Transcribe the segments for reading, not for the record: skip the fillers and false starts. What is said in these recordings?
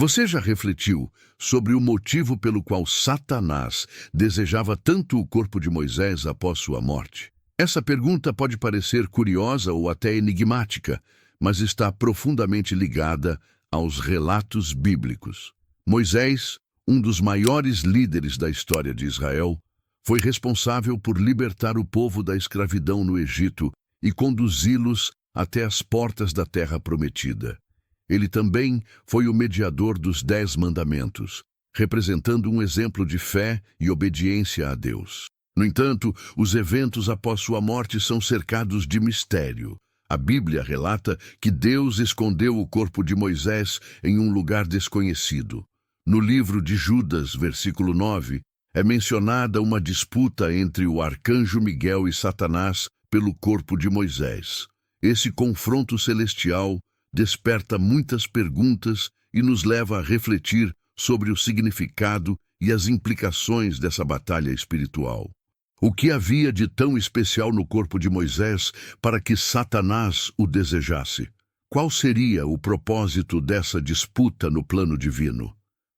Você já refletiu sobre o motivo pelo qual Satanás desejava tanto o corpo de Moisés após sua morte? Essa pergunta pode parecer curiosa ou até enigmática, mas está profundamente ligada aos relatos bíblicos. Moisés, um dos maiores líderes da história de Israel, foi responsável por libertar o povo da escravidão no Egito e conduzi-los até as portas da Terra Prometida. Ele também foi o mediador dos 10 mandamentos, representando um exemplo de fé e obediência a Deus. No entanto, os eventos após sua morte são cercados de mistério. A Bíblia relata que Deus escondeu o corpo de Moisés em um lugar desconhecido. No livro de Judas, versículo 9, é mencionada uma disputa entre o arcanjo Miguel e Satanás pelo corpo de Moisés. Esse confronto celestial desperta muitas perguntas e nos leva a refletir sobre o significado e as implicações dessa batalha espiritual. O que havia de tão especial no corpo de Moisés para que Satanás o desejasse? Qual seria o propósito dessa disputa no plano divino?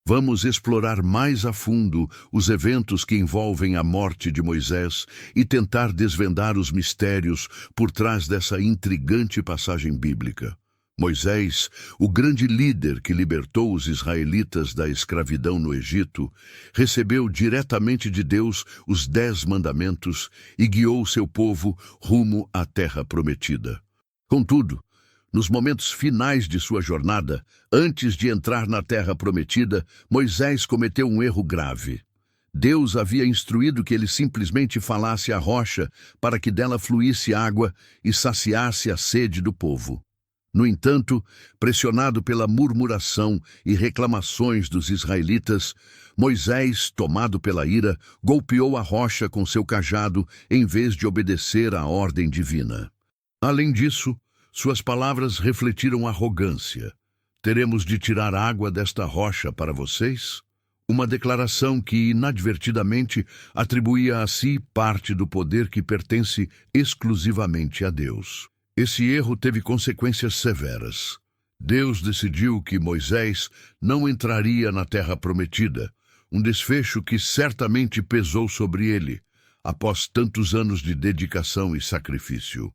Vamos explorar mais a fundo os eventos que envolvem a morte de Moisés e tentar desvendar os mistérios por trás dessa intrigante passagem bíblica. Moisés, o grande líder que libertou os israelitas da escravidão no Egito, recebeu diretamente de Deus os 10 mandamentos e guiou seu povo rumo à Terra Prometida. Contudo, nos momentos finais de sua jornada, antes de entrar na Terra Prometida, Moisés cometeu um erro grave. Deus havia instruído que ele simplesmente falasse à rocha para que dela fluísse água e saciasse a sede do povo. No entanto, pressionado pela murmuração e reclamações dos israelitas, Moisés, tomado pela ira, golpeou a rocha com seu cajado em vez de obedecer à ordem divina. Além disso, suas palavras refletiram arrogância. Teremos de tirar água desta rocha para vocês? Uma declaração que, inadvertidamente, atribuía a si parte do poder que pertence exclusivamente a Deus. Esse erro teve consequências severas. Deus decidiu que Moisés não entraria na Terra Prometida, um desfecho que certamente pesou sobre ele, após tantos anos de dedicação e sacrifício.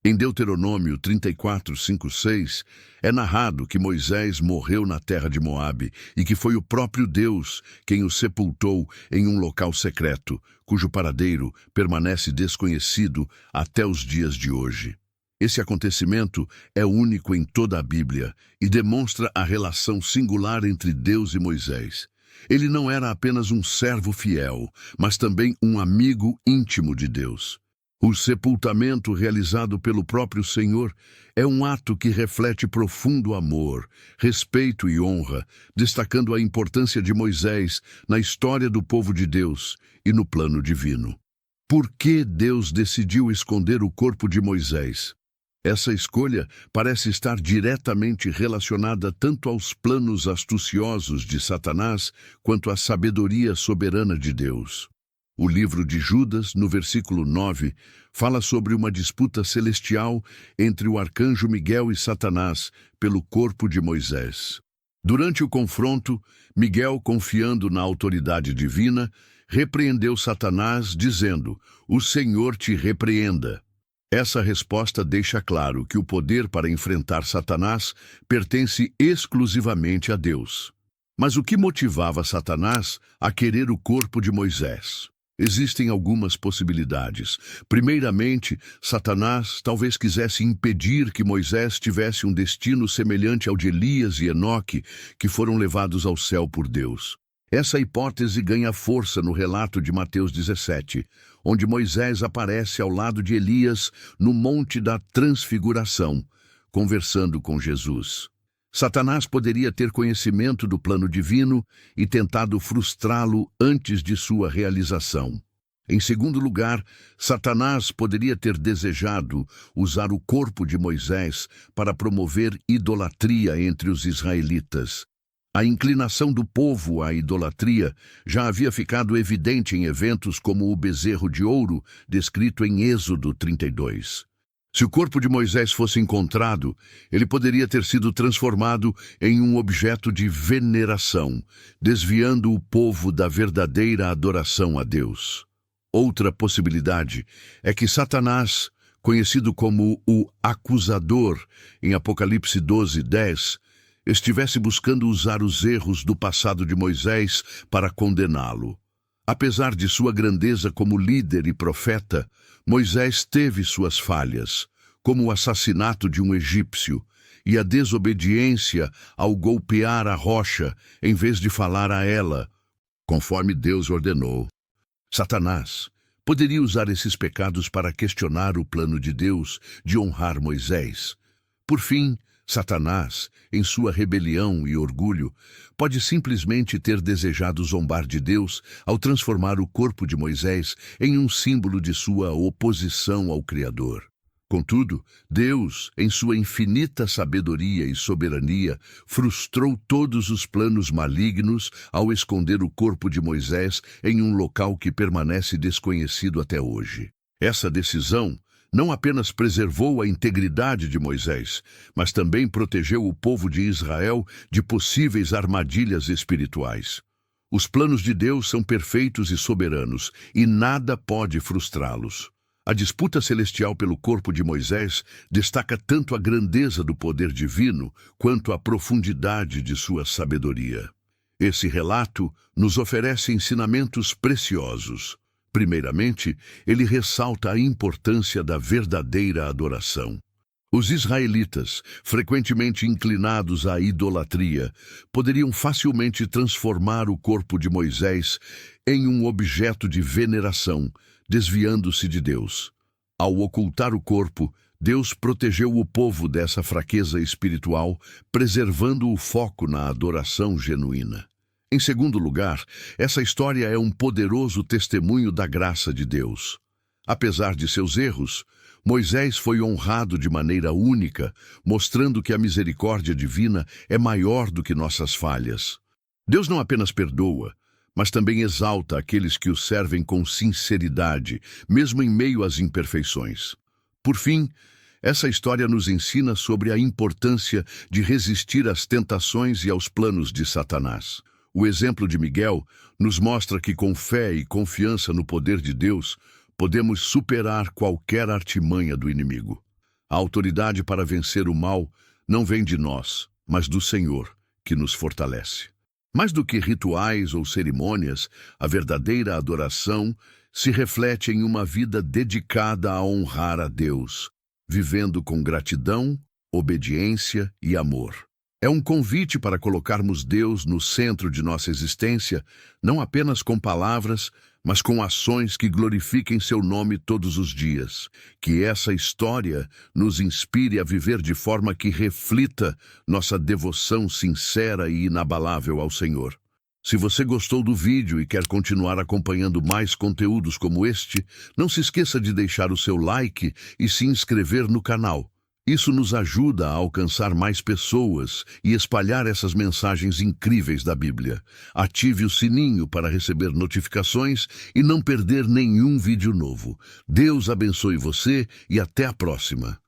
Em Deuteronômio 34, 5, 6, é narrado que Moisés morreu na terra de Moabe e que foi o próprio Deus quem o sepultou em um local secreto, cujo paradeiro permanece desconhecido até os dias de hoje. Esse acontecimento é único em toda a Bíblia e demonstra a relação singular entre Deus e Moisés. Ele não era apenas um servo fiel, mas também um amigo íntimo de Deus. O sepultamento realizado pelo próprio Senhor é um ato que reflete profundo amor, respeito e honra, destacando a importância de Moisés na história do povo de Deus e no plano divino. Por que Deus decidiu esconder o corpo de Moisés? Essa escolha parece estar diretamente relacionada tanto aos planos astuciosos de Satanás quanto à sabedoria soberana de Deus. O livro de Judas, no versículo 9, fala sobre uma disputa celestial entre o arcanjo Miguel e Satanás pelo corpo de Moisés. Durante o confronto, Miguel, confiando na autoridade divina, repreendeu Satanás, dizendo: "O Senhor te repreenda." Essa resposta deixa claro que o poder para enfrentar Satanás pertence exclusivamente a Deus. Mas o que motivava Satanás a querer o corpo de Moisés? Existem algumas possibilidades. Primeiramente, Satanás talvez quisesse impedir que Moisés tivesse um destino semelhante ao de Elias e Enoque, que foram levados ao céu por Deus. Essa hipótese ganha força no relato de Mateus 17, onde Moisés aparece ao lado de Elias no Monte da Transfiguração, conversando com Jesus. Satanás poderia ter conhecimento do plano divino e tentado frustrá-lo antes de sua realização. Em segundo lugar, Satanás poderia ter desejado usar o corpo de Moisés para promover idolatria entre os israelitas. A inclinação do povo à idolatria já havia ficado evidente em eventos como o bezerro de ouro, descrito em Êxodo 32. Se o corpo de Moisés fosse encontrado, ele poderia ter sido transformado em um objeto de veneração, desviando o povo da verdadeira adoração a Deus. Outra possibilidade é que Satanás, conhecido como o acusador em Apocalipse 12:10, estivesse buscando usar os erros do passado de Moisés para condená-lo. Apesar de sua grandeza como líder e profeta, Moisés teve suas falhas, como o assassinato de um egípcio e a desobediência ao golpear a rocha em vez de falar a ela, conforme Deus ordenou. Satanás poderia usar esses pecados para questionar o plano de Deus de honrar Moisés. Por fim, Satanás, em sua rebelião e orgulho, pode simplesmente ter desejado zombar de Deus ao transformar o corpo de Moisés em um símbolo de sua oposição ao Criador. Contudo, Deus, em sua infinita sabedoria e soberania, frustrou todos os planos malignos ao esconder o corpo de Moisés em um local que permanece desconhecido até hoje. Essa decisão não apenas preservou a integridade de Moisés, mas também protegeu o povo de Israel de possíveis armadilhas espirituais. Os planos de Deus são perfeitos e soberanos, e nada pode frustrá-los. A disputa celestial pelo corpo de Moisés destaca tanto a grandeza do poder divino quanto a profundidade de sua sabedoria. Esse relato nos oferece ensinamentos preciosos. Primeiramente, ele ressalta a importância da verdadeira adoração. Os israelitas, frequentemente inclinados à idolatria, poderiam facilmente transformar o corpo de Moisés em um objeto de veneração, desviando-se de Deus. Ao ocultar o corpo, Deus protegeu o povo dessa fraqueza espiritual, preservando o foco na adoração genuína. Em segundo lugar, essa história é um poderoso testemunho da graça de Deus. Apesar de seus erros, Moisés foi honrado de maneira única, mostrando que a misericórdia divina é maior do que nossas falhas. Deus não apenas perdoa, mas também exalta aqueles que o servem com sinceridade, mesmo em meio às imperfeições. Por fim, essa história nos ensina sobre a importância de resistir às tentações e aos planos de Satanás. O exemplo de Miguel nos mostra que com fé e confiança no poder de Deus, podemos superar qualquer artimanha do inimigo. A autoridade para vencer o mal não vem de nós, mas do Senhor, que nos fortalece. Mais do que rituais ou cerimônias, a verdadeira adoração se reflete em uma vida dedicada a honrar a Deus, vivendo com gratidão, obediência e amor. É um convite para colocarmos Deus no centro de nossa existência, não apenas com palavras, mas com ações que glorifiquem seu nome todos os dias. Que essa história nos inspire a viver de forma que reflita nossa devoção sincera e inabalável ao Senhor. Se você gostou do vídeo e quer continuar acompanhando mais conteúdos como este, não se esqueça de deixar o seu like e se inscrever no canal. Isso nos ajuda a alcançar mais pessoas e espalhar essas mensagens incríveis da Bíblia. Ative o sininho para receber notificações e não perder nenhum vídeo novo. Deus abençoe você e até a próxima.